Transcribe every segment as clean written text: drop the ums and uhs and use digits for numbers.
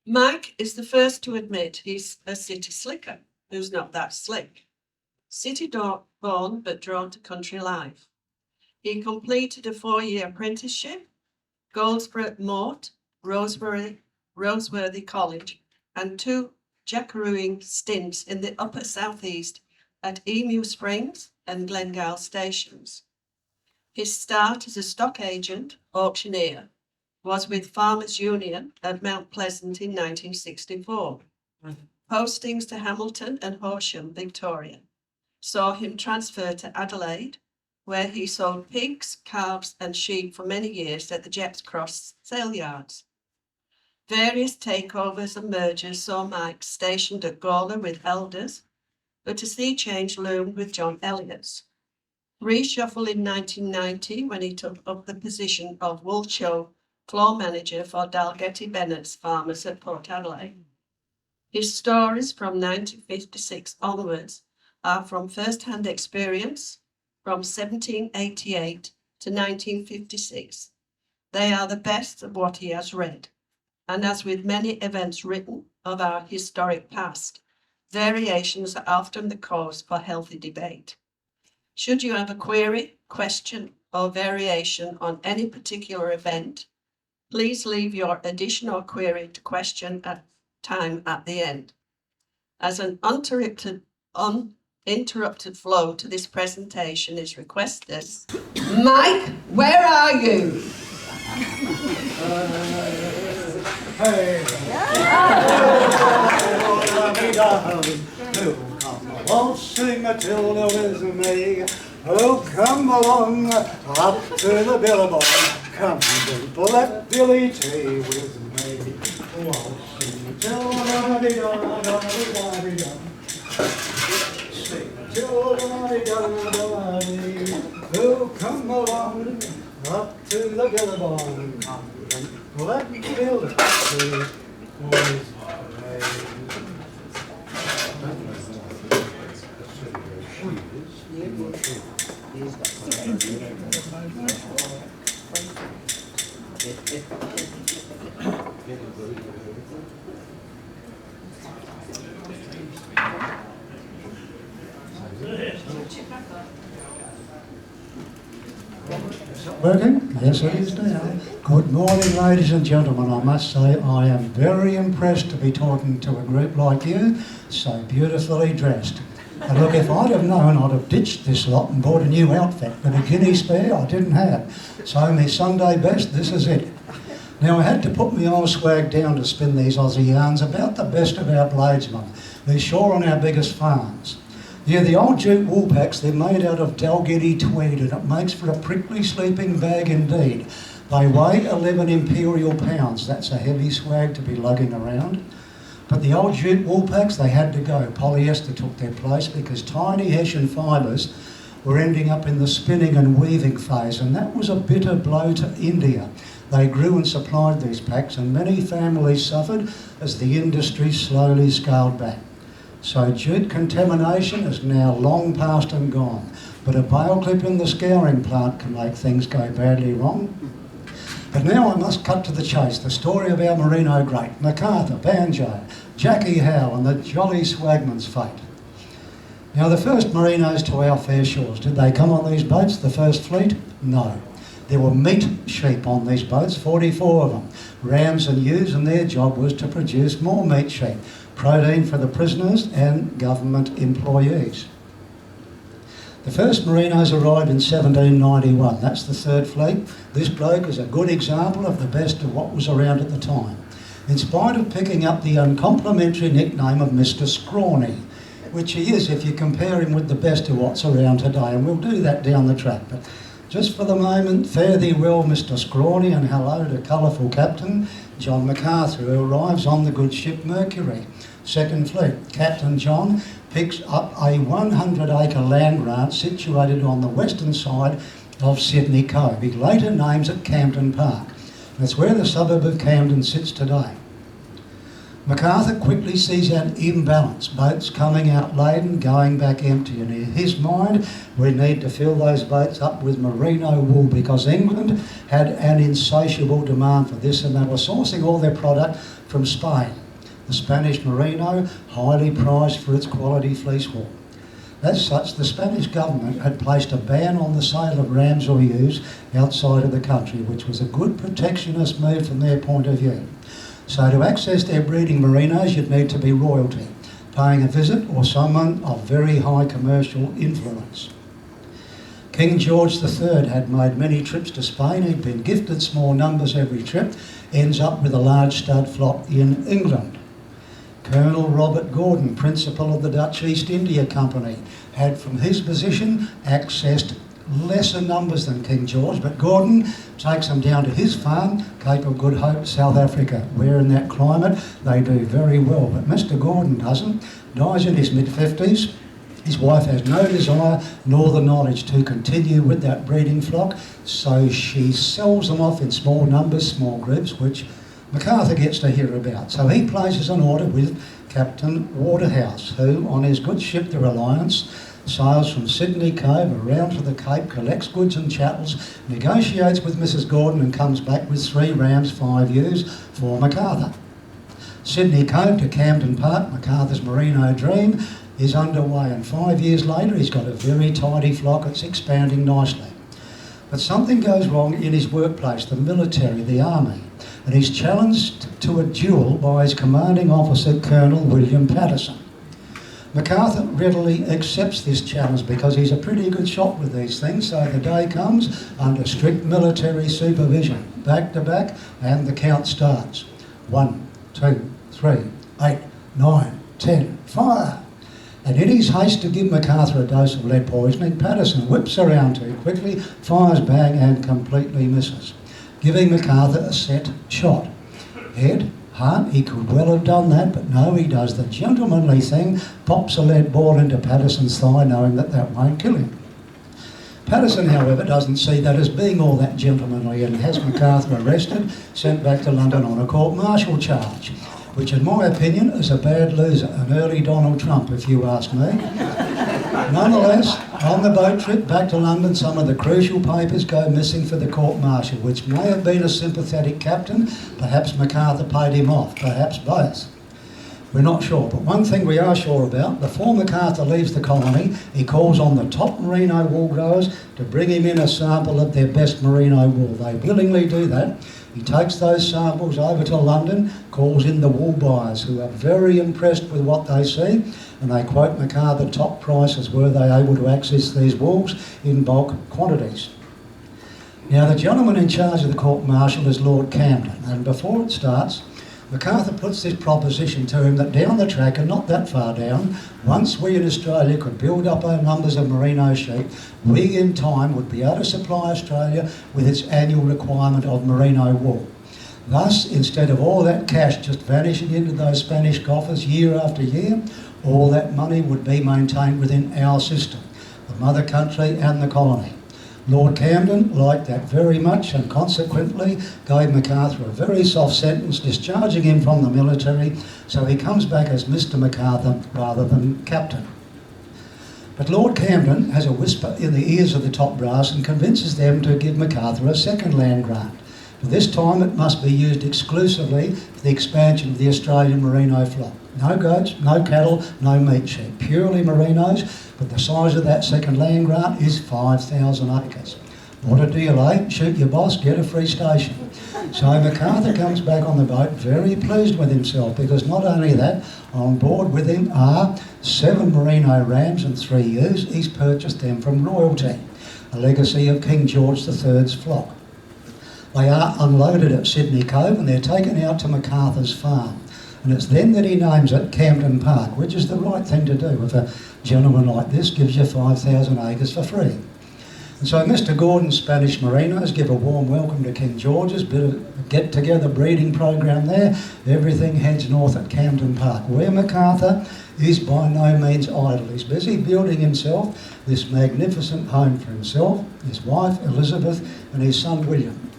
Mike is the first to admit he's a city slicker who's not that slick. Born but drawn to country life. He completed a 4-year apprenticeship, Goldsborough Moat, Roseworthy College, and 2 jackarooing stints in the upper southeast at Emu Springs and Glengyle stations. His start as a stock agent, auctioneer, was with Farmers Union at Mount Pleasant in 1964. Postings to Hamilton and Horsham, Victoria, saw him transfer to Adelaide, where he sold pigs, calves, and sheep for many years at the Jepps Cross sale yards. Various takeovers and mergers saw Mike stationed at Gawler with Elders, but a sea change loomed with John Elliott's. Reshuffle in 1990 when he took up the position of Wool Show floor manager for Dalgetty Bennett's Farmers at Port Adelaide. His stories from 1956 onwards are from first-hand experience from 1788 to 1956. They are the best of what he has read. And as with many events written of our historic past, variations are often the cause for healthy debate. Should you have a query, question, or variation on any particular event, please leave your additional query to question at time at the end. As an uninterrupted flow to this presentation is requested. Mike, where are you? Hey, won't sing Matilda with me. Oh, come along up to the billabong. Come, people, let Billy tea with me. Won't sing Matilda-da-dee-da-da-dee-da-dee-da. Sing Matilda-da-dee-da-da-dee. Oh, come along up to the billabong. Come, people, let Billy tea with me. Working? Yes, it is now. Good morning, ladies and gentlemen. I must say I am very impressed to be talking to a group like you, so beautifully dressed. And look, if I'd have known, I'd have ditched this lot and bought a new outfit, but a guinea spare I didn't have. So my Sunday best, this is it. Now I had to put my old swag down to spin these Aussie yarns about the best of our bladesmen. They're sure on our biggest farms. Yeah, the old jute wool packs, they're made out of Dalgetty tweed and it makes for a prickly sleeping bag indeed. They weigh 11 imperial pounds. That's a heavy swag to be lugging around. But the old jute wool packs, they had to go. Polyester took their place because tiny Hessian fibres were ending up in the spinning and weaving phase, and that was a bitter blow to India. They grew and supplied these packs and many families suffered as the industry slowly scaled back. So jute contamination is now long past and gone, but a bale clip in the scouring plant can make things go badly wrong. But now I must cut to the chase, the story of our merino great, MacArthur, Banjo, Jackie Howe and the Jolly Swagman's fate. Now the first merinos to our fair shores, did they come on these boats, the first fleet? No. There were meat sheep on these boats, 44 of them, rams and ewes, and their job was to produce more meat sheep, protein for the prisoners and government employees. The first merinos arrived in 1791, that's the third fleet. This bloke is a good example of the best of what was around at the time, in spite of picking up the uncomplimentary nickname of Mr. Scrawny, which he is if you compare him with the best of what's around today, and we'll do that down the track. But just for the moment, fare thee well, Mr. Scrawny, and hello to colourful Captain John MacArthur, who arrives on the good ship Mercury. Second Fleet, Captain John picks up a 100-acre land grant situated on the western side of Sydney Cove. He later names it Camden Park. That's where the suburb of Camden sits today. MacArthur quickly sees an imbalance, boats coming out laden, going back empty, and in his mind we need to fill those boats up with merino wool because England had an insatiable demand for this and they were sourcing all their product from Spain. The Spanish merino, highly prized for its quality fleece wool. As such, the Spanish government had placed a ban on the sale of rams or ewes outside of the country, which was a good protectionist move from their point of view. So to access their breeding merinos, you'd need to be royalty, paying a visit or someone of very high commercial influence. King George III had made many trips to Spain. He'd been gifted small numbers every trip, ends up with a large stud flock in England. Colonel Robert Gordon, principal of the Dutch East India Company, had from his position accessed lesser numbers than King George, but Gordon takes them down to his farm, Cape of Good Hope, South Africa, where in that climate they do very well. But Mr. Gordon doesn't, dies in his mid-50s. His wife has no desire nor the knowledge to continue with that breeding flock, so she sells them off in small numbers, small groups, which MacArthur gets to hear about. So he places an order with Captain Waterhouse, who, on his good ship, the Reliance, sails from Sydney Cove around to the Cape, collects goods and chattels, negotiates with Mrs. Gordon and comes back with 3 rams, 5 ewes for MacArthur. Sydney Cove to Camden Park, MacArthur's merino dream, is underway, and 5 years later he's got a very tidy flock. It's expanding nicely. But something goes wrong in his workplace, the military, the army, and he's challenged to a duel by his commanding officer, Colonel William Patterson. MacArthur readily accepts this challenge because he's a pretty good shot with these things, so the day comes under strict military supervision, back to back, and the count starts. 1, 2, 3, 8, 9, 10, fire! And in his haste to give MacArthur a dose of lead poisoning, Patterson whips around too quickly, fires bang and completely misses, giving MacArthur a set shot. Head, heart, he could well have done that, but no, he does the gentlemanly thing, pops a lead ball into Patterson's thigh, knowing that that won't kill him. Patterson, however, doesn't see that as being all that gentlemanly and has MacArthur arrested, sent back to London on a court-martial charge, which in my opinion is a bad loser, an early Donald Trump if you ask me. Nonetheless, on the boat trip back to London, some of the crucial papers go missing for the court-martial, which may have been a sympathetic captain, perhaps MacArthur paid him off, perhaps both. We're not sure, but one thing we are sure about, before MacArthur leaves the colony, he calls on the top merino wool growers to bring him in a sample of their best merino wool. They willingly do that. He takes those samples over to London, calls in the wool buyers, who are very impressed with what they see, and they quote MacArthur top prices were they able to access these wools in bulk quantities. Now, the gentleman in charge of the court-martial is Lord Camden, and before it starts, MacArthur puts this proposition to him that down the track, and not that far down, once we in Australia could build up our numbers of merino sheep, we in time would be able to supply Australia with its annual requirement of merino wool. Thus, instead of all that cash just vanishing into those Spanish coffers year after year, all that money would be maintained within our system, the mother country and the colony. Lord Camden liked that very much and consequently gave MacArthur a very soft sentence, discharging him from the military, so he comes back as Mr. MacArthur rather than Captain. But Lord Camden has a whisper in the ears of the top brass and convinces them to give MacArthur a second land grant. For this time it must be used exclusively for the expansion of the Australian merino flock. No goats, no cattle, no meat sheep, purely merinos, but the size of that second land grant is 5,000 acres. What a deal, eh? Shoot your boss, get a free station. So MacArthur comes back on the boat very pleased with himself, because not only that, on board with him are 7 merino rams and 3 ewes. He's purchased them from royalty, a legacy of King George III's flock. They are unloaded at Sydney Cove and they're taken out to MacArthur's farm. And it's then that he names it Camden Park, which is the right thing to do if a gentleman like this gives you 5,000 acres for free. And so Mr. Gordon's Spanish merinos give a warm welcome to King George's, bit of get-together breeding program there. Everything heads north at Camden Park, where MacArthur is by no means idle. He's busy building himself this magnificent home for himself, his wife Elizabeth and his son William.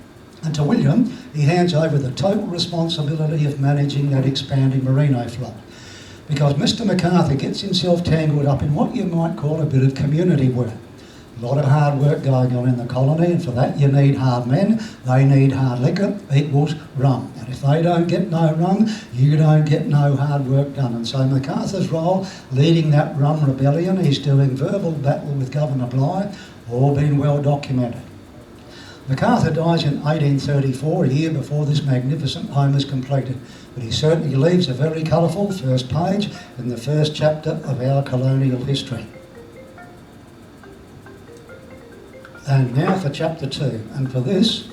And to William, he hands over the total responsibility of managing that expanding merino flock. Because Mr. MacArthur gets himself tangled up in what you might call a bit of community work. A lot of hard work going on in the colony, and for that you need hard men, they need hard liquor equals rum. And if they don't get no rum, you don't get no hard work done. And so MacArthur's role, leading that rum rebellion, he's doing verbal battle with Governor Bligh, all been well documented. MacArthur dies in 1834, a year before this magnificent home is completed, but he certainly leaves a very colourful first page in the first chapter of our colonial history. And now for chapter 2, and for this,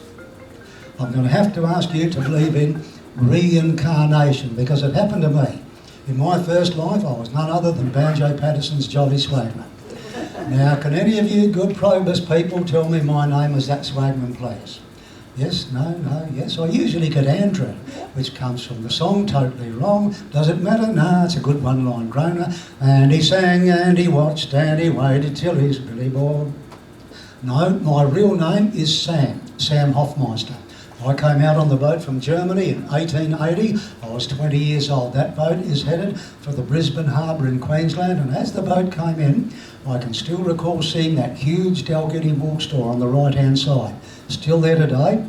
I'm going to have to ask you to believe in reincarnation, because it happened to me. In my first life, I was none other than Banjo Patterson's Jolly Swagman. Now, can any of you good Probus people tell me my name is that Swagman, please? Yes, no, yes. I usually get Andrew, which comes from the song Totally Wrong. Does it matter? No, it's a good one-line groaner. And he sang and he watched and he waited till he's really bored. No, my real name is Sam Hoffmeister. I came out on the boat from Germany in 1880. I was 20 years old. That boat is headed for the Brisbane Harbour in Queensland, and as the boat came in, I can still recall seeing that huge Dalgety wool store on the right-hand side. Still there today,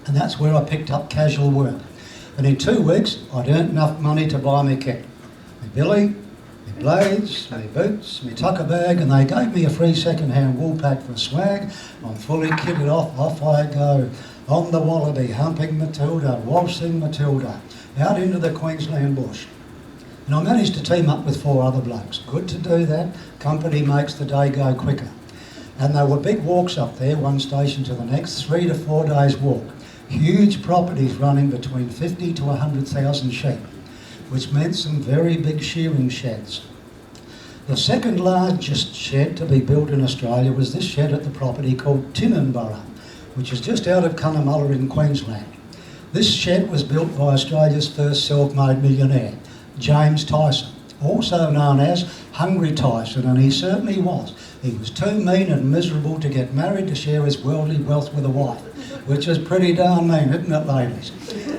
and that's where I picked up casual work. And in 2 weeks, I'd earned enough money to buy me kit. My billy, my blades, my boots, my tucker bag, and they gave me a free second-hand wool pack for a swag. I'm fully kitted off I go. On the wallaby, humping Matilda, waltzing Matilda, out into the Queensland bush. And I managed to team up with 4 other blokes. Good to do that. Company makes the day go quicker. And there were big walks up there, one station to the next, 3 to 4 days walk. Huge properties running between 50 to 100,000 sheep, which meant some very big shearing sheds. The second largest shed to be built in Australia was this shed at the property called Tinninburra, which is just out of Cunnamulla in Queensland. This shed was built by Australia's first self-made millionaire, James Tyson, also known as Hungry Tyson, and he certainly was. He was too mean and miserable to get married to share his worldly wealth with a wife, which is pretty darn mean, isn't it, ladies?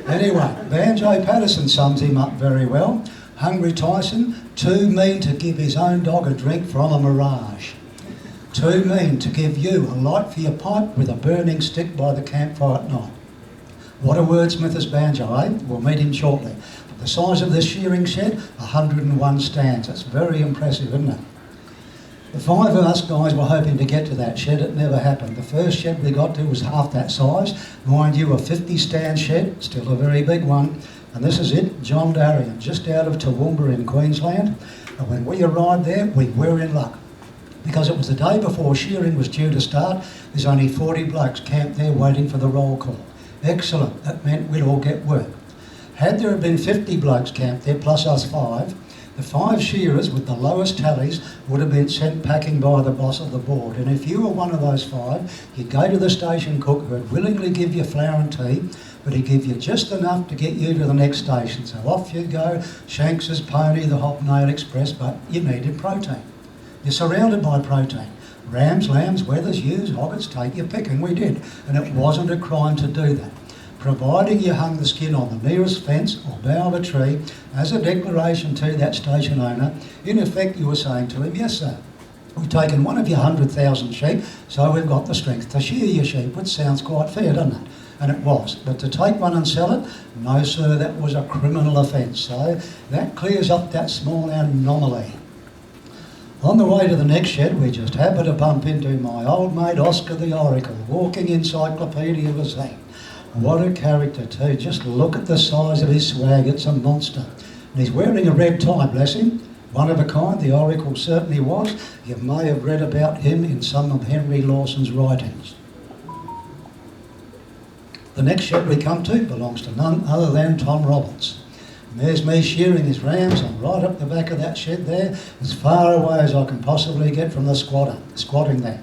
Anyway, Banjo Patterson sums him up very well. Hungry Tyson, too mean to give his own dog a drink from a mirage. Too mean to give you a light for your pipe with a burning stick by the campfire at night. What a wordsmith is Banjo, eh? We'll meet him shortly. The size of this shearing shed, 101 stands. That's very impressive, isn't it? The 5 of us guys were hoping to get to that shed. It never happened. The first shed we got to was half that size. Mind you, a 50-stand shed, still a very big one. And this is it, John Darien, just out of Toowoomba in Queensland. And when we arrived there, we were in luck, because it was the day before shearing was due to start. There's only 40 blokes camped there waiting for the roll call. Excellent, that meant we'd all get work. Had there been 50 blokes camped there, plus us 5, the 5 shearers with the lowest tallies would have been sent packing by the boss of the board. And if you were one of those 5, you'd go to the station cook, who'd willingly give you flour and tea, but he'd give you just enough to get you to the next station. So off you go, Shanks's Pony, the Hobnail Express, but you needed protein. You're surrounded by protein. Rams, lambs, wethers, ewes, hoggets, take your pick, and we did. And it wasn't a crime to do that, providing you hung the skin on the nearest fence or bough of a tree as a declaration to that station owner. In effect, you were saying to him, yes, sir, we've taken one of your 100,000 sheep, so we've got the strength to shear your sheep, which sounds quite fair, doesn't it? And it was. But to take one and sell it, no, sir, that was a criminal offence. So that clears up that small anomaly. On the way to the next shed, we just happened to bump into my old mate Oscar the Oracle, walking encyclopedia of a thing. What a character too, just look at the size of his swag, it's a monster. And he's wearing a red tie, bless him. One of a kind, the Oracle certainly was. You may have read about him in some of Henry Lawson's writings. The next shed we come to belongs to none other than Tom Roberts. And there's me shearing his rams. I'm right up the back of that shed there, as far away as I can possibly get from the squatting there.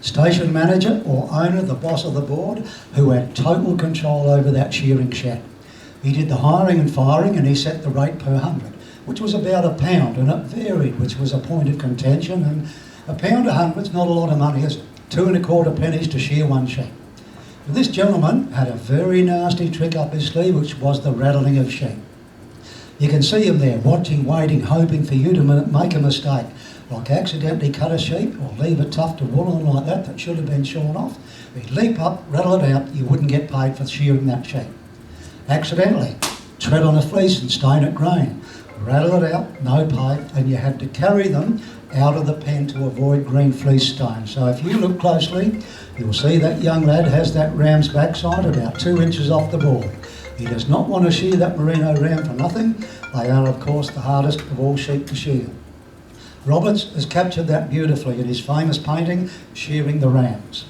Station manager or owner, the boss of the board, who had total control over that shearing shed. He did the hiring and firing, and he set the rate per 100, which was about £1, and it varied, which was a point of contention. And £1 a 100's not a lot of money, is it? 2 1/4 pennies to shear one sheep. And this gentleman had a very nasty trick up his sleeve, which was the rattling of sheep. You can see him there, watching, waiting, hoping for you to make a mistake, like accidentally cut a sheep or leave a tuft of wool on like that should have been shorn off. He'd leap up, rattle it out, you wouldn't get paid for shearing that sheep. Accidentally, tread on a fleece and stain it green. Rattle it out, no pay, and you had to carry them out of the pen to avoid green fleece stain. So if you look closely, you'll see that young lad has that ram's backside about 2 inches off the board. He does not want to shear that merino ram for nothing. They are, of course, the hardest of all sheep to shear. Roberts has captured that beautifully in his famous painting, Shearing the Rams.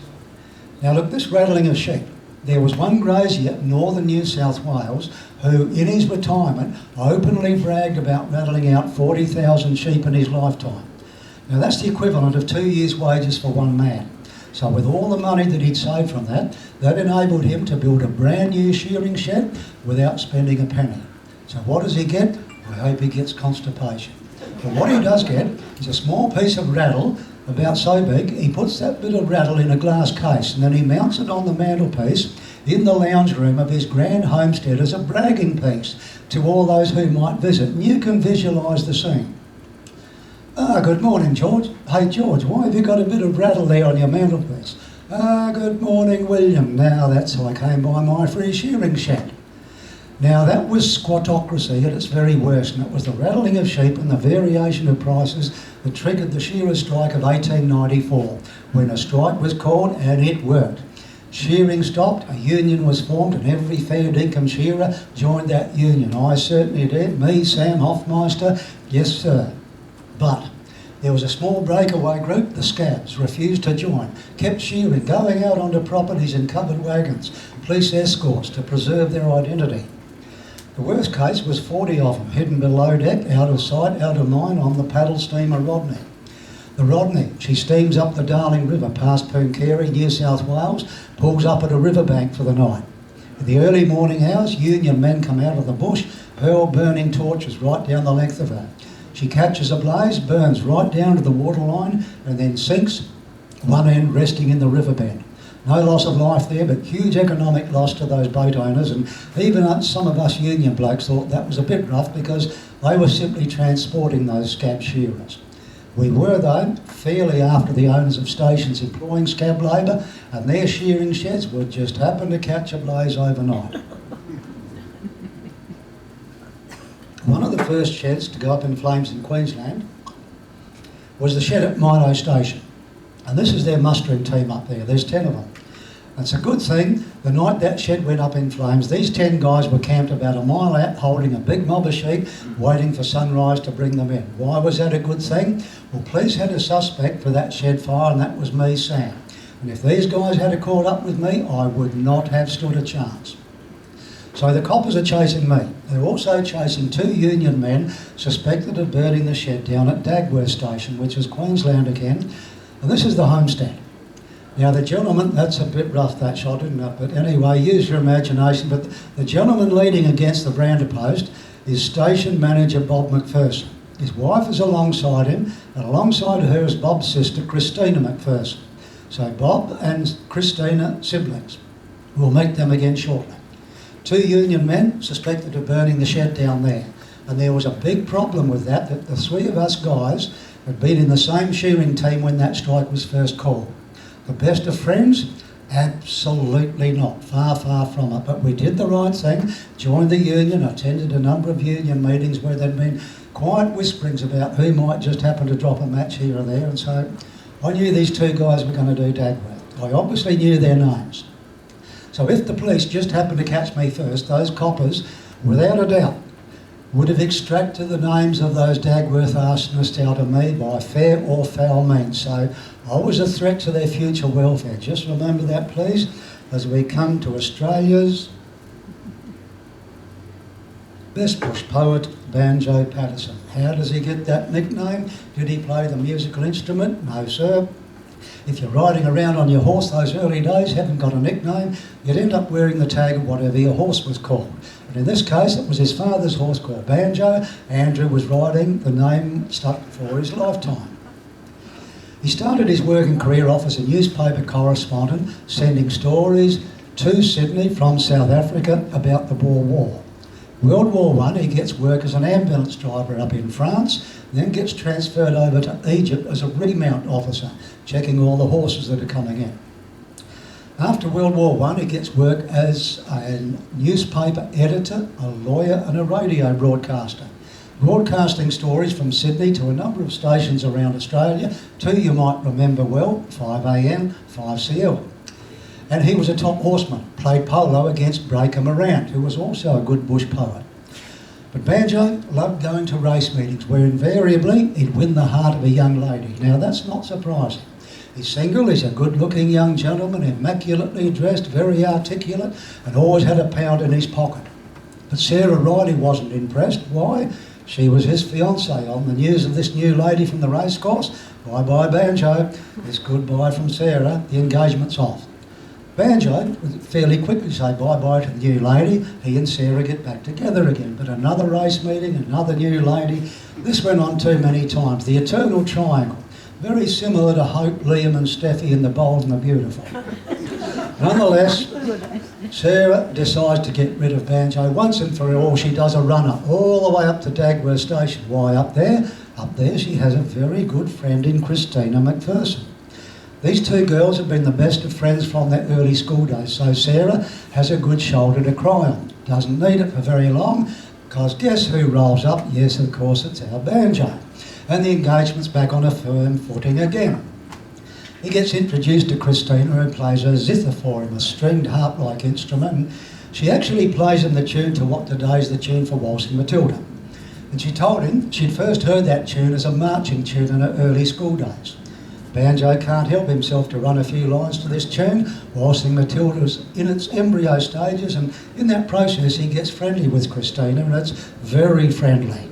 Now look, this rattling of sheep. There was one grazier in northern New South Wales who, in his retirement, openly bragged about rattling out 40,000 sheep in his lifetime. Now that's the equivalent of 2 years' wages for one man. So with all the money that he'd saved from that, that enabled him to build a brand new shearing shed without spending a penny. So what does he get? I hope he gets constipation. But what he does get is a small piece of rattle, about so big. He puts that bit of rattle in a glass case and then he mounts it on the mantelpiece in the lounge room of his grand homestead as a bragging piece to all those who might visit. And you can visualise the scene. Good morning, George. Hey, George, why have you got a bit of rattle there on your mantelpiece? Good morning, William. Now that's how I came by my free shearing shed. Now that was squattocracy at its very worst, and it was the rattling of sheep and the variation of prices that triggered the shearers' strike of 1894, when a strike was called and it worked. Shearing stopped, a union was formed, and every fair dinkum shearer joined that union. I certainly did. Me, Sam Hoffmeister, yes sir. But there was a small breakaway group, the Scabs, refused to join, kept shearing, going out onto properties in covered wagons, police escorts to preserve their identity. The worst case was 40 of them, hidden below deck, out of sight, out of mind, on the paddle steamer Rodney. The Rodney, she steams up the Darling River past Pooncarie, New South Wales, pulls up at a riverbank for the night. In the early morning hours, union men come out of the bush, hurl burning torches right down the length of her. She catches a blaze, burns right down to the waterline, and then sinks, one end resting in the riverbed. No loss of life there, but huge economic loss to those boat owners, and even some of us union blokes thought that was a bit rough because they were simply transporting those scab shearers. We were, though, fairly after the owners of stations employing scab labour, and their shearing sheds would just happen to catch a blaze overnight. One of the first sheds to go up in flames in Queensland was the shed at Milo Station. And this is their mustering team up there. There's 10 of them. It's a good thing, the night that shed went up in flames, these 10 guys were camped about a mile out holding a big mob of sheep, waiting for sunrise to bring them in. Why was that a good thing? Well, police had a suspect for that shed fire, and that was me, Sam. And if these guys had caught up with me, I would not have stood a chance. So the coppers are chasing me. They're also chasing 2 union men suspected of burning the shed down at Dagworth Station, which is Queensland again. And this is the homestead. Now the gentleman, that's a bit rough that shot, isn't it? But anyway, use your imagination. But the gentleman leading against the veranda post is station manager Bob McPherson. His wife is alongside him, and alongside her is Bob's sister, Christina McPherson. So Bob and Christina, siblings. We'll meet them again shortly. 2 union men suspected of burning the shed down there. And there was a big problem with that the 3 of us guys had been in the same shearing team when that strike was first called. The best of friends? Absolutely not. Far, far from it. But we did the right thing, joined the union, attended a number of union meetings where there'd been quiet whisperings about who might just happen to drop a match here or there. And so I knew these 2 guys were going to do Dagworth. I obviously knew their names. So if the police just happened to catch me first, those coppers, without a doubt, would have extracted the names of those Dagworth arsonists out of me by fair or foul means. So I was a threat to their future welfare. Just remember that, please, as we come to Australia's best bush poet, Banjo Patterson. How does he get that nickname? Did he play the musical instrument? No, sir. If you're riding around on your horse those early days, haven't got a nickname, you'd end up wearing the tag of whatever your horse was called. And in this case, it was his father's horse called Banjo. Andrew was riding, the name stuck for his lifetime. He started his working career off as a newspaper correspondent, sending stories to Sydney from South Africa about the Boer War. World War One, he gets work as an ambulance driver up in France, then gets transferred over to Egypt as a remount officer, checking all the horses that are coming in. After World War One, he gets work as a newspaper editor, a lawyer and a radio broadcaster, broadcasting stories from Sydney to a number of stations around Australia. Two you might remember well, 5am, 5CL. And he was a top horseman, played polo against Breaker Morant, who was also a good bush poet. But Banjo loved going to race meetings where invariably he'd win the heart of a young lady. Now that's not surprising. He's single, he's a good-looking young gentleman, immaculately dressed, very articulate, and always had a pound in his pocket. But Sarah Riley wasn't impressed. Why? She was his fiancée. On the news of this new lady from the racecourse, bye-bye Banjo, it's goodbye from Sarah, the engagement's off. Banjo would fairly quickly say bye-bye to the new lady. He and Sarah get back together again. But another race meeting, another new lady. This went on too many times. The eternal triangle. Very similar to Hope, Liam and Steffi in The Bold and the Beautiful. Nonetheless, Sarah decides to get rid of Banjo once and for all. She does a runner all the way up to Dagworth Station. Why up there? Up there she has a very good friend in Christina McPherson. These two girls have been the best of friends from their early school days, so Sarah has a good shoulder to cry on. Doesn't need it for very long, because guess who rolls up? Yes, of course, it's our Banjo. And the engagement's back on a firm footing again. He gets introduced to Christina, who plays a zither for him, a stringed harp-like instrument. And she actually plays him the tune to what today's the tune for Waltzing Matilda. And she told him she'd first heard that tune as a marching tune in her early school days. Banjo can't help himself to run a few lines to this tune. Waltzing Matilda's in its embryo stages, and in that process he gets friendly with Christina, and it's very friendly.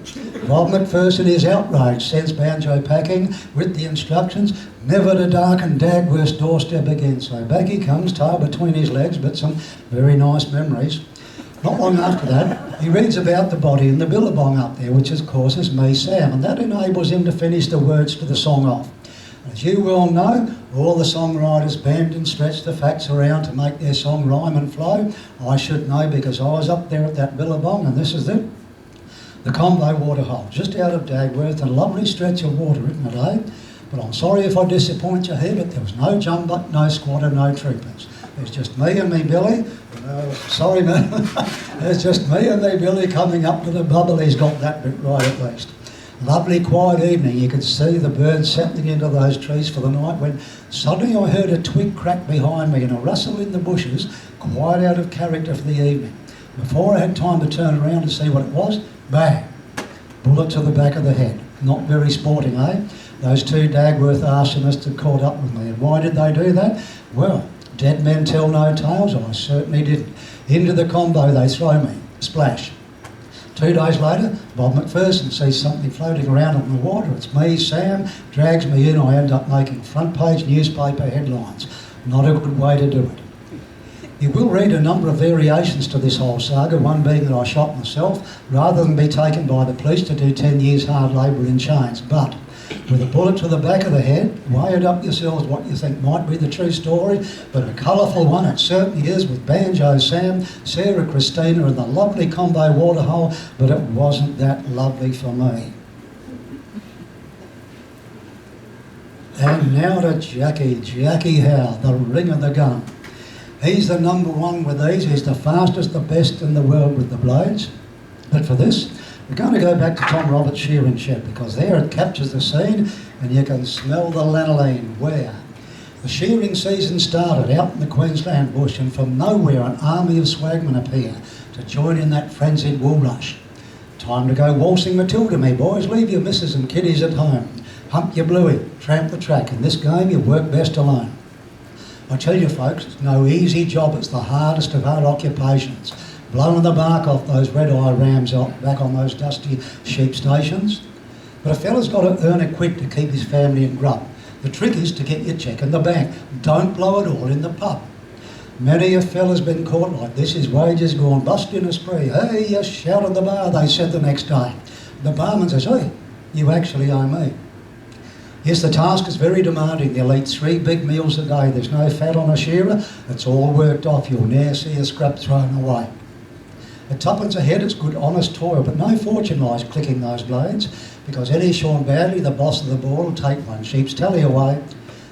Bob McPherson is outraged, sends Banjo packing with the instructions never to darken Dagworth's doorstep again. So back he comes, tail between his legs, but some very nice memories. Not long after that, he reads about the body in the billabong up there, which of course is Me Sam, and that enables him to finish the words to the song off. As you well know, all the songwriters bend and stretch the facts around to make their song rhyme and flow. I should know because I was up there at that billabong, and this is it. The Combo Waterhole, just out of Dagworth, a lovely stretch of water, isn't it, eh? But I'm sorry if I disappoint you here, but there was no jumbuck, no squatter, no troopers. There's just me and me Billy. Sorry, man. There's just me and me Billy coming up to the bubble. He's got that bit right at least. Lovely quiet evening. You could see the birds settling into those trees for the night when suddenly I heard a twig crack behind me and a rustle in the bushes, quite out of character for the evening. Before I had time to turn around to see what it was, bang! Bullet to the back of the head. Not very sporting, eh? Those two Dagworth arsonists had caught up with me. And why did they do that? Well, dead men tell no tales. I certainly didn't. Into the combo they throw me. Splash. 2 days later, Bob McPherson sees something floating around on the water. It's me, Sam, drags me in. I end up making front page newspaper headlines. Not a good way to do it. You will read a number of variations to this whole saga, one being that I shot myself rather than be taken by the police to do 10 years hard labour in chains. But with a bullet to the back of the head, weigh it up yourselves what you think might be the true story, but a colourful one it certainly is, with Banjo Sam, Sarah Christina and the lovely Combo Waterhole, but it wasn't that lovely for me. And now to Jackie Howe, the ring of the gun. He's the number one with these. He's the fastest, the best in the world with the blades. But for this, we're going to go back to Tom Roberts' shearing shed, because there it captures the scene and you can smell the lanolin. Where? The shearing season started out in the Queensland bush, and from nowhere an army of swagmen appear to join in that frenzied wool rush. Time to go waltzing Matilda, me boys. Leave your missus and kiddies at home. Hump your bluey, tramp the track. In this game you work best alone. I tell you folks, it's no easy job. It's the hardest of hard occupations. Blowing the bark off those red-eye rams back on those dusty sheep stations. But a fella's got to earn it quick to keep his family in grub. The trick is to get your cheque in the bank. Don't blow it all in the pub. Many a fella's been caught like this, his wages gone bust in a spree. Hey, you shout at the bar, they said the next day. The barman says, hey, you actually owe me. Yes, the task is very demanding. They'll eat 3 big meals a day. There's no fat on a shearer. It's all worked off. You'll ne'er see a scrap thrown away. At twopence a head, it's good honest toil, but no fortune lies clicking those blades, because any shorn badly, the boss of the board will take one sheep's tally away.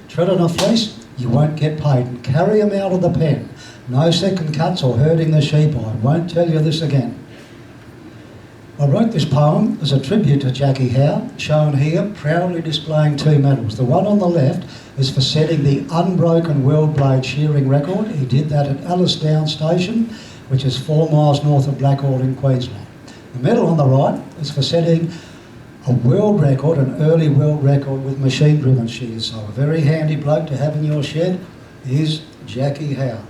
Tread on a fleece, you won't get paid, and carry 'em out of the pen. No second cuts or herding the sheep. I won't tell you this again. I wrote this poem as a tribute to Jackie Howe, shown here proudly displaying 2 medals. The one on the left is for setting the unbroken world blade shearing record. He did that at Alicedown Station, which is 4 miles north of Blackall in Queensland. The medal on the right is for setting a world record, an early world record with machine-driven shears. So a very handy bloke to have in your shed is Jackie Howe.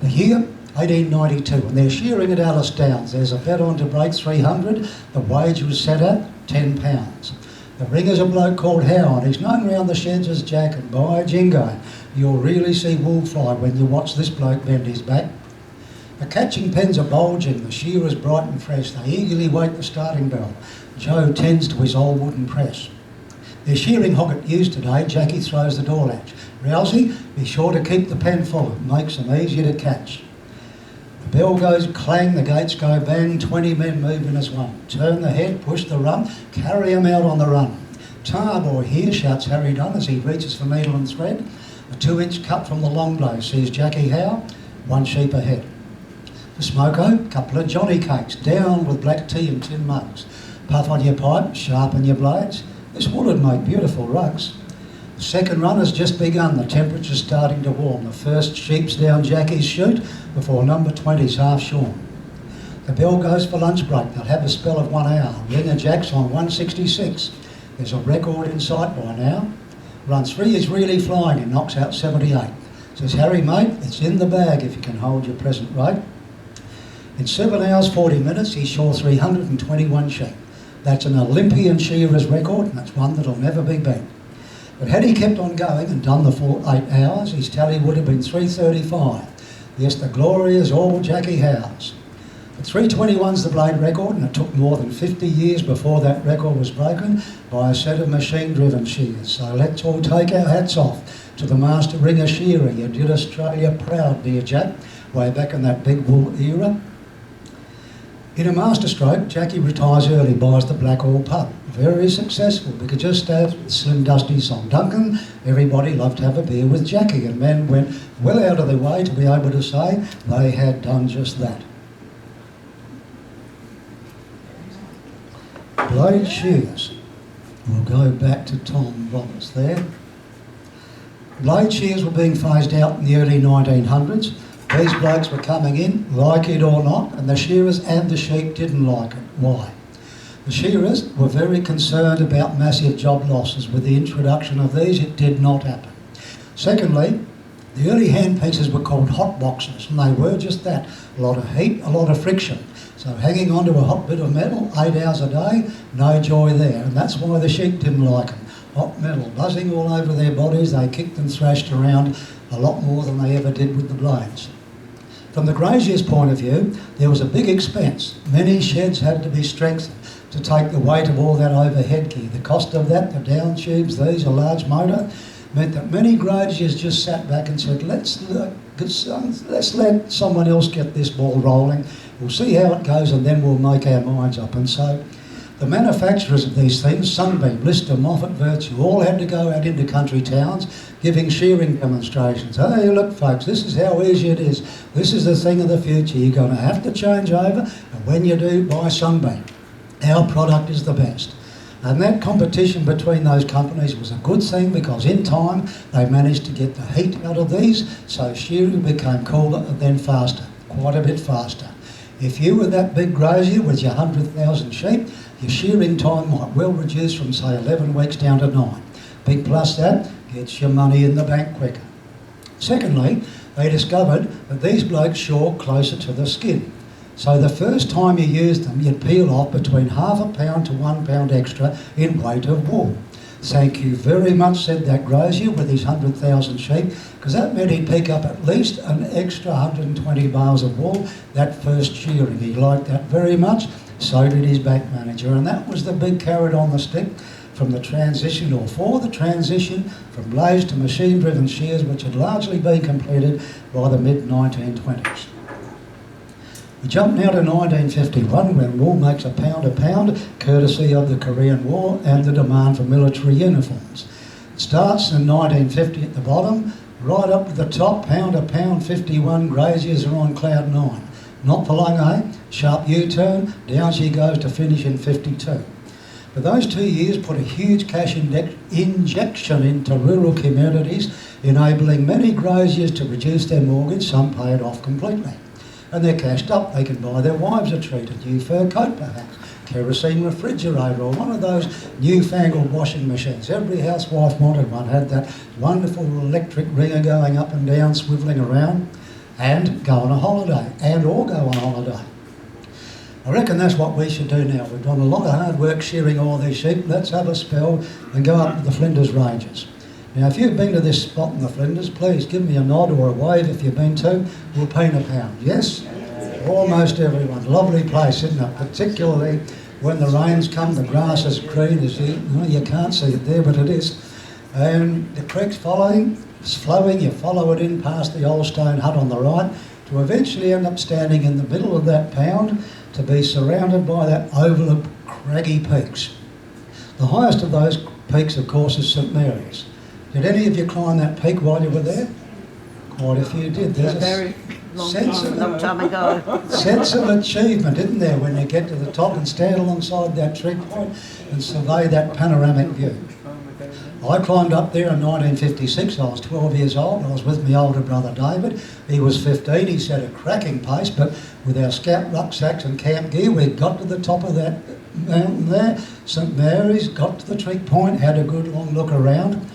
The year 1892, and they're shearing at Alice Downs. There's a bet on to break 300. The wage was set at £10. The ringer's a bloke called Howe, and he's known round the sheds as Jack, and by jingo, you'll really see wool fly when you watch this bloke bend his back. The catching pens are bulging, the shearers bright and fresh. They eagerly wait the starting bell. Joe tends to his old wooden press. They're shearing hogget ewes today. Jackie throws the door latch. Rousey, be sure to keep the pen full. It makes them easier to catch. The bell goes clang, the gates go bang, 20 men moving as one. Turn the head, push the run, carry 'em out on the run. Tar boy here, shouts Harry Dunn as he reaches for needle and thread. A 2-inch cut from the long blow sees Jackie Howe, 1 sheep ahead. The smoko, couple of Johnny cakes, down with black tea and tin mugs. Puff on your pipe, sharpen your blades. This wool'd make beautiful rugs. The second run has just begun, the temperature's starting to warm. The first sheep's down Jackie's chute before number 20's half shorn. The bell goes for lunch break, they'll have a spell of 1 hour. Ringer Jack's on 166. There's a record in sight by now. Run 3 is really flying and knocks out 78. Says Harry, mate, it's in the bag if you can hold your present rate. In 7 hours 40 minutes, he shore 321 sheep. That's an Olympian shearer's record, and it's one that'll never be beat. But had he kept on going and done the full 8 hours, his tally would have been 335. Yes, the glory is all Jackie Howe's. But 321's the blade record, and it took more than 50 years before that record was broken by a set of machine-driven shears. So let's all take our hats off to the master ringer shearer. You did Australia proud, dear Jack, way back in that big wool era. In a masterstroke, Jackie retires early, buys the Blackall pub. Very successful, because just as with Slim Dusty's song Duncan, everybody loved to have a beer with Jackie, and men went well out of their way to be able to say they had done just that. Blade shears. We'll go back to Tom Roberts there. Blade shears were being phased out in the early 1900s. These blokes were coming in, like it or not, and the shearers and the sheep didn't like it. Why? The shearers were very concerned about massive job losses. With the introduction of these, it did not happen. Secondly, the early handpieces were called hot boxes, and they were just that. A lot of heat, a lot of friction. So hanging onto a hot bit of metal, 8 hours a day, no joy there. And that's why the sheep didn't like them. Hot metal buzzing all over their bodies, they kicked and thrashed around a lot more than they ever did with the blades. From the grazier's point of view, there was a big expense. Many sheds had to be strengthened to take the weight of all that overhead gear. The cost of that, the down tubes, these, a large motor, meant that many graziers just sat back and said, let's let someone else get this ball rolling. We'll see how it goes and then we'll make our minds up. And so the manufacturers of these things, Sunbeam, Lister, Moffat, Virtue, all had to go out into country towns giving shearing demonstrations. Hey, look folks, this is how easy it is. This is the thing of the future. You're going to have to change over, and when you do, buy Sunbeam. Our product is the best. And that competition between those companies was a good thing, because in time they managed to get the heat out of these, so shearing became cooler and then faster, quite a bit faster. If you were that big grazier with your 100,000 sheep, your shearing time might well reduce from say 11 weeks down to 9. Big plus that, gets your money in the bank quicker. Secondly, they discovered that these blokes shore closer to the skin. So the first time you used them, you'd peel off between ½ pound to 1 pound extra in weight of wool. Thank you very much, said that grazier with his 100,000 sheep, because that meant he'd pick up at least an extra 120 bales of wool that first shearing. He liked that very much, so did his bank manager, and that was the big carrot on the stick from the transition or for the transition from blades to machine-driven shears, which had largely been completed by the mid-1920s. We jump now to 1951 when wool makes a pound, courtesy of the Korean War and the demand for military uniforms. It starts in 1950 at the bottom, right up to the top, pound, 51, graziers are on cloud 9. Not for long, eh? Sharp U-turn, down she goes to finish in 52. But those 2 years put a huge cash injection into rural communities, enabling many graziers to reduce their mortgage, some pay it off completely. And they're cashed up, they can buy their wives a treat, a new fur coat perhaps, kerosene refrigerator or one of those newfangled washing machines. Every housewife wanted one, had that wonderful electric wringer going up and down, swivelling around, and go on a holiday, or go on holiday. I reckon that's what we should do now. We've done a lot of hard work shearing all these sheep. Let's have a spell and go up to the Flinders Ranges. Now, if you've been to this spot in the Flinders, please give me a nod or a wave if you've been to. We'll paint a pound. Yes? Almost everyone. Lovely place, isn't it? Particularly when the rains come, the grass is green as you can't see it there, but it is. And the creek's flowing, you follow it in past the old stone hut on the right to eventually end up standing in the middle of that pound to be surrounded by that oval of craggy peaks. The highest of those peaks, of course, is St Mary's. Did any of you climb that peak while you were there? Quite a few did. There's a very long time ago. sense of achievement, isn't there, when you get to the top and stand alongside that tree point and survey that panoramic view. I climbed up there in 1956. I was 12 years old. I was with my older brother David. He was 15. He set a cracking pace, but with our scout rucksacks and camp gear, we got to the top of that mountain there, St Mary's, got to the tree point, had a good long look around,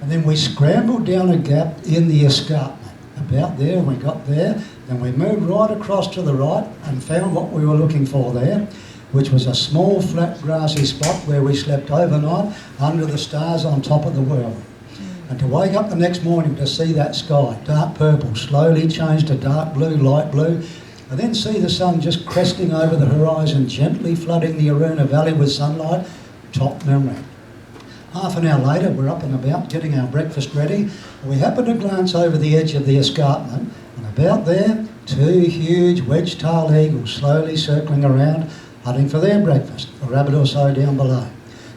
and then we scrambled down a gap in the escarpment. About there, we got there, then we moved right across to the right and found what we were looking for there, which was a small flat grassy spot where we slept overnight under the stars on top of the world. And to wake up the next morning to see that sky, dark purple, slowly change to dark blue, light blue, and then see the sun just cresting over the horizon, gently flooding the Aruna Valley with sunlight, top memory. Half an hour later, we're up and about getting our breakfast ready, and we happen to glance over the edge of the escarpment, and about there, 2 huge wedge-tailed eagles slowly circling around, hunting for their breakfast, a rabbit or so down below.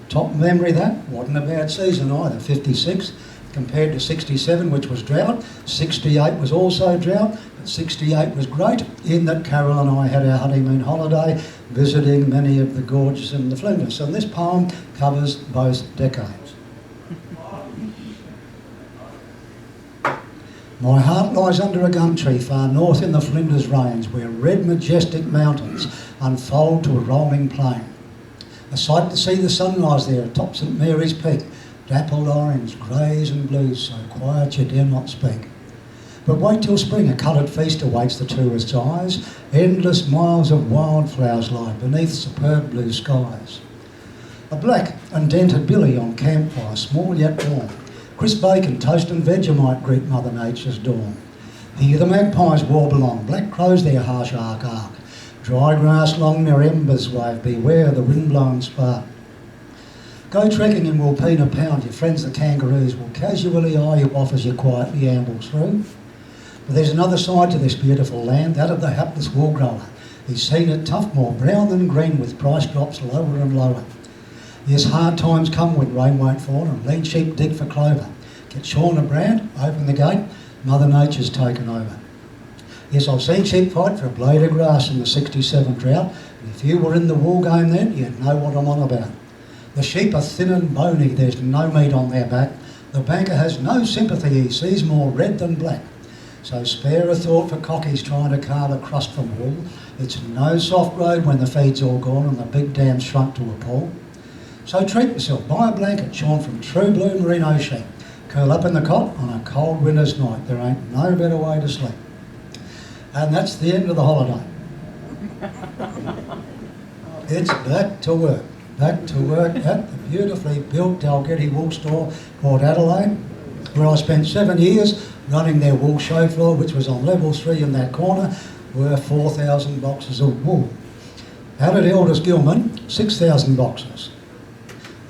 Top memory that, wasn't a bad season either, 56 compared to 67, which was drought. 68 was also drought, but 68 was great in that Carol and I had our honeymoon holiday visiting many of the gorges in the Flinders. And this poem covers both decades. My heart lies under a gum tree far north in the Flinders Range, where red majestic mountains unfold to a rolling plain. A sight to see the sunrise there atop St Mary's Peak, dappled orange, greys and blues, so quiet you dare not speak. But wait till spring, a coloured feast awaits the tourist's eyes. Endless miles of wildflowers lie beneath superb blue skies. A black and dented billy on campfire, small yet warm. Crisp bacon, toast and Vegemite greet Mother Nature's dawn. Here the magpies warble on, black crows their harsh ark. Dry grass long their embers wave, beware the wind-blown spark. Go trekking in Wilpena Pound, your friends the kangaroos will casually eye you off as you quietly amble through. But there's another side to this beautiful land, that of the hapless wool grower. He's seen it tough, more brown than green, with price drops lower and lower. Yes, hard times come when rain won't fall and lean sheep dig for clover. Get shorn a brand, open the gate, Mother Nature's taken over. Yes, I've seen sheep fight for a blade of grass in the 67 drought, and if you were in the wool game then, you'd know what I'm on about. The sheep are thin and bony, there's no meat on their back. The banker has no sympathy, he sees more red than black. So spare a thought for cockies trying to carve a crust from wool. It's no soft road when the feed's all gone and the big dam's shrunk to a pool. So treat yourself, buy a blanket shorn from true blue merino sheep. Curl up in the cot on a cold winter's night, there ain't no better way to sleep. And that's the end of the holiday. It's back to work. Back to work at the beautifully built Dalgety wool store called Adelaide, where I spent 7 years running their wool show floor, which was on level 3 in that corner, were 4,000 boxes of wool. Out at Elders Gilman, 6,000 boxes.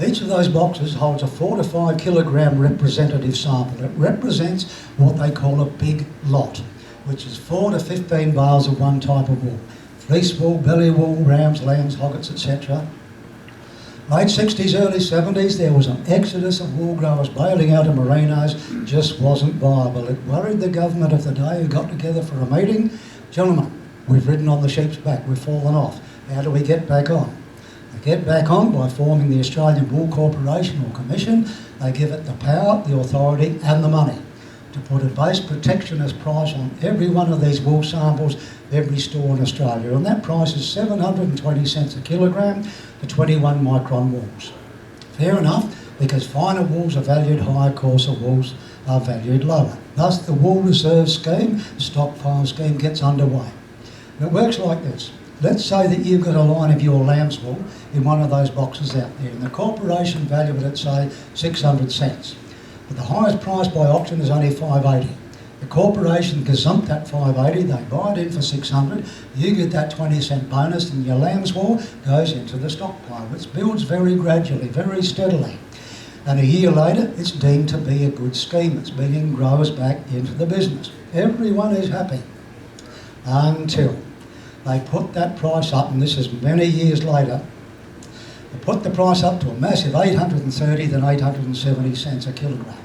Each of those boxes holds a 4 to 5 kilogram representative sample. It represents what they call a big lot, which is 4 to 15 bales of one type of wool. Fleece wool, belly wool, rams, lambs, hoggets, etc. Late 60s, early 70s, there was an exodus of wool growers bailing out of merinos. Just wasn't viable. It worried the government of the day, who got together for a meeting. Gentlemen, we've ridden on the sheep's back, we've fallen off. How do we get back on? They get back on by forming the Australian Wool Corporation or Commission. They give it the power, the authority and the money to put a base protectionist price on every one of these wool samples, every store in Australia. And that price is 720 cents a kilogram for 21 micron wools. Fair enough, because finer wools are valued higher, coarser wools are valued lower. Thus the wool reserve scheme, stockpile scheme, gets underway. And it works like this. Let's say that you've got a line of your lamb's wool in one of those boxes out there, and the corporation value it at, say, 600 cents. But the highest price by auction is only 580. The corporation gazump that 580, they buy it in for 600, you get that 20-cent bonus, and your lamb's wool goes into the stockpile. It builds very gradually, very steadily. And a year later, it's deemed to be a good scheme. It's bringing growers back into the business. Everyone is happy until they put that price up, and this is many years later. They put the price up to a massive 830, then 870 cents a kilogram.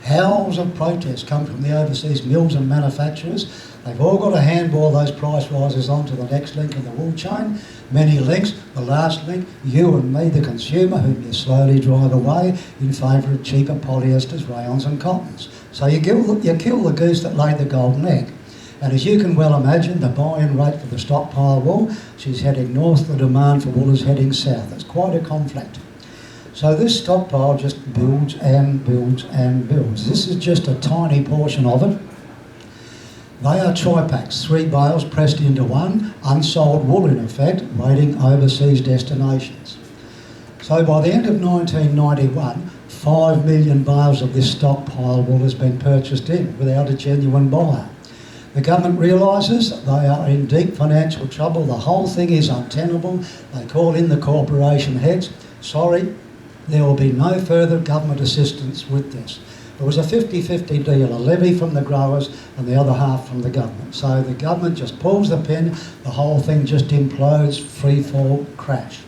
Howls of protest come from the overseas mills and manufacturers. They've all got to handball those price rises on to the next link in the wool chain. Many links, the last link, you and me, the consumer, whom you slowly drive away in favour of cheaper polyesters, rayons and cottons. So you kill the goose that laid the golden egg. And as you can well imagine, the buy-in rate for the stockpile wool, she's heading north, the demand for wool is heading south. It's quite a conflict. So this stockpile just builds and builds and builds. This is just a tiny portion of it. They are tri-packs, 3 bales pressed into one, unsold wool in effect, waiting overseas destinations. So by the end of 1991, 5 million bales of this stockpile wool has been purchased in without a genuine buyer. The government realises they are in deep financial trouble. The whole thing is untenable. They call in the corporation heads. Sorry, there will be no further government assistance with this. It was a 50-50 deal, a levy from the growers and the other half from the government. So the government just pulls the pin, the whole thing just implodes, free fall, crash.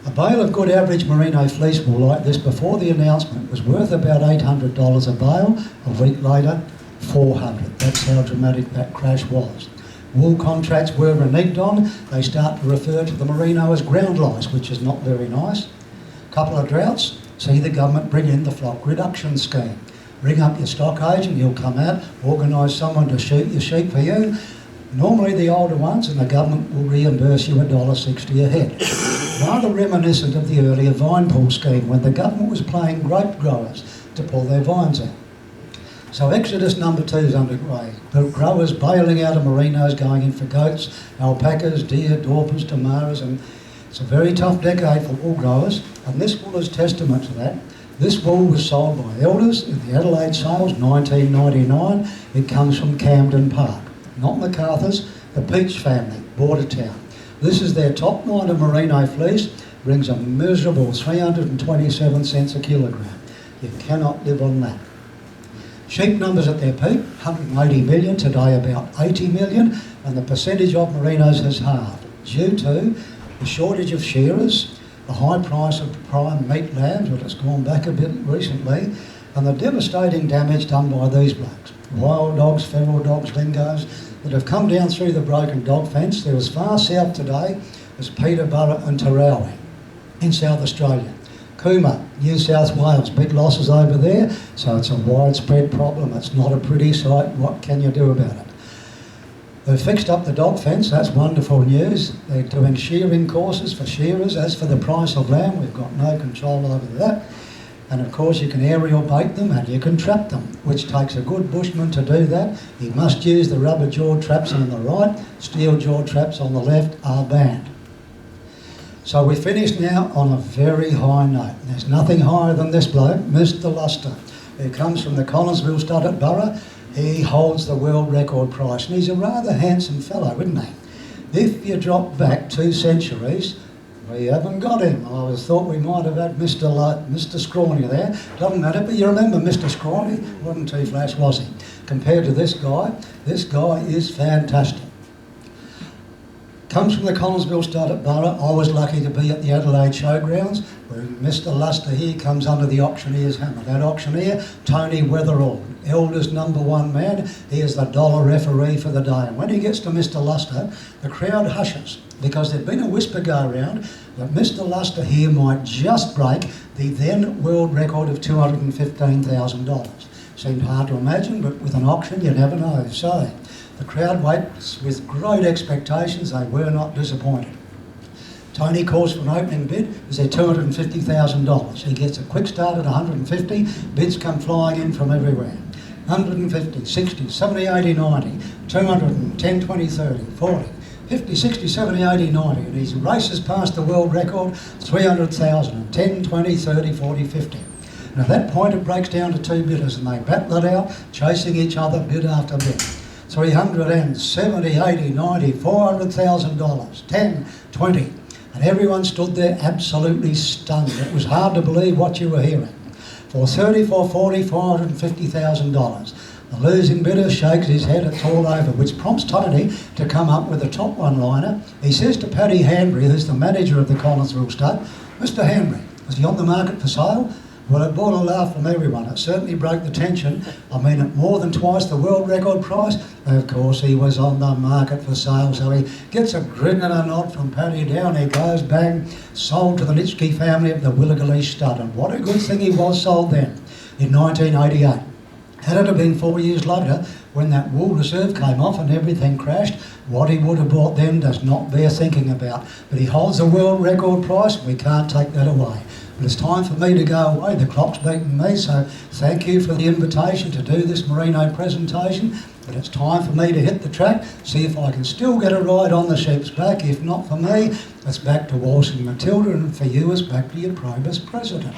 A bale of good average merino fleece wool like this before the announcement was worth about $800 a bale. A week later, 400. That's how dramatic that crash was. Wool contracts were reneged on. They start to refer to the merino as ground lice, which is not very nice. Couple of droughts, see the government bring in the flock reduction scheme. Ring up your stock agent, he'll come out, organise someone to shoot your sheep for you. Normally the older ones, and the government will reimburse you $1.60 a head. Rather reminiscent of the earlier vine pull scheme, when the government was paying grape growers to pull their vines out. So Exodus number 2 is underway. The growers bailing out of merinos, going in for goats, alpacas, deer, dorpers, tamaras, and it's a very tough decade for wool growers, and this wool is testament to that. This wool was sold by elders in the Adelaide sales, 1999. It comes from Camden Park, not MacArthur's, the Peach family, border town. This is their top line of merino fleece, brings a miserable 327 cents a kilogram. You cannot live on that. Sheep numbers at their peak, 180 million, today about 80 million, and the percentage of merinos has halved due to the shortage of shearers, the high price of prime meat lambs, but it's gone back a bit recently, and the devastating damage done by these blokes. Wild dogs, feral dogs, lingos, that have come down through the broken dog fence. They're as far south today as Peterborough and Tarawa in South Australia. Cooma, New South Wales, big losses over there, so it's a widespread problem. It's not a pretty sight. What can you do about it? They've fixed up the dog fence, that's wonderful news. They're doing shearing courses for shearers. As for the price of lamb, we've got no control over that. And of course you can aerial bait them and you can trap them, which takes a good bushman to do that. He must use the rubber jaw traps on the right, steel jaw traps on the left are banned. So we finish now on a very high note. There's nothing higher than this bloke, Mr. Luster, who comes from the Collinsville stud at Borough. He holds the world record price, and he's a rather handsome fellow, isn't he? If you drop back 2 centuries, We haven't got him. I was thought we might have had Mr. Scrawny there. Doesn't matter, but you remember Mr. Scrawny? Wasn't too flash, was he? Compared to this guy is fantastic. Comes from the Collinsville Stud at Borough. I was lucky to be at the Adelaide Showgrounds where Mr. Luster here comes under the auctioneer's hammer. That auctioneer, Tony Weatherall, eldest #1 man. He is the dollar referee for the day. And when he gets to Mr. Luster, the crowd hushes because there'd been a whisper go around that Mr. Luster here might just break the then world record of $215,000. Seemed hard to imagine, but with an auction you never know. So the crowd waits with great expectations. They were not disappointed. Tony calls for an opening bid. Is there $250,000? He gets a quick start at 150. Bids come flying in from everywhere. 150, 60, 70, 80, 90, 200, 10, 20, 30, 40, 50, 60, 70, 80, 90. And he races past the world record, 300,000, 10, 20, 30, 40, 50. And at that point it breaks down to two bidders and they battle it out, chasing each other bid after bid. 370, 80, 90, $400,000, 10, 20. And everyone stood there absolutely stunned. It was hard to believe what you were hearing. For 30, 440, $450,000. The losing bidder shakes his head, it's all over, which prompts Tony to come up with a top one-liner. He says to Paddy Hanbury, who's the manager of the Collinsville Stud, Mr. Hanbury, is he on the market for sale? Well, it brought a laugh from everyone. It certainly broke the tension. I mean, at more than twice the world record price. Of course, he was on the market for sale, so he gets a grin and a nod from Paddy. Down he goes, bang, sold to the Nitschke family of the Willigaleash Stud. And what a good thing he was sold then, in 1988. Had it have been 4 years later, when that wool reserve came off and everything crashed, what he would have bought then does not bear thinking about. But he holds the world record price, we can't take that away. But it's time for me to go away. The clock's beating me, so thank you for the invitation to do this Merino presentation. But it's time for me to hit the track, see if I can still get a ride on the sheep's back. If not for me, it's back to Walsh and Matilda, and for you, it's back to your Probus president.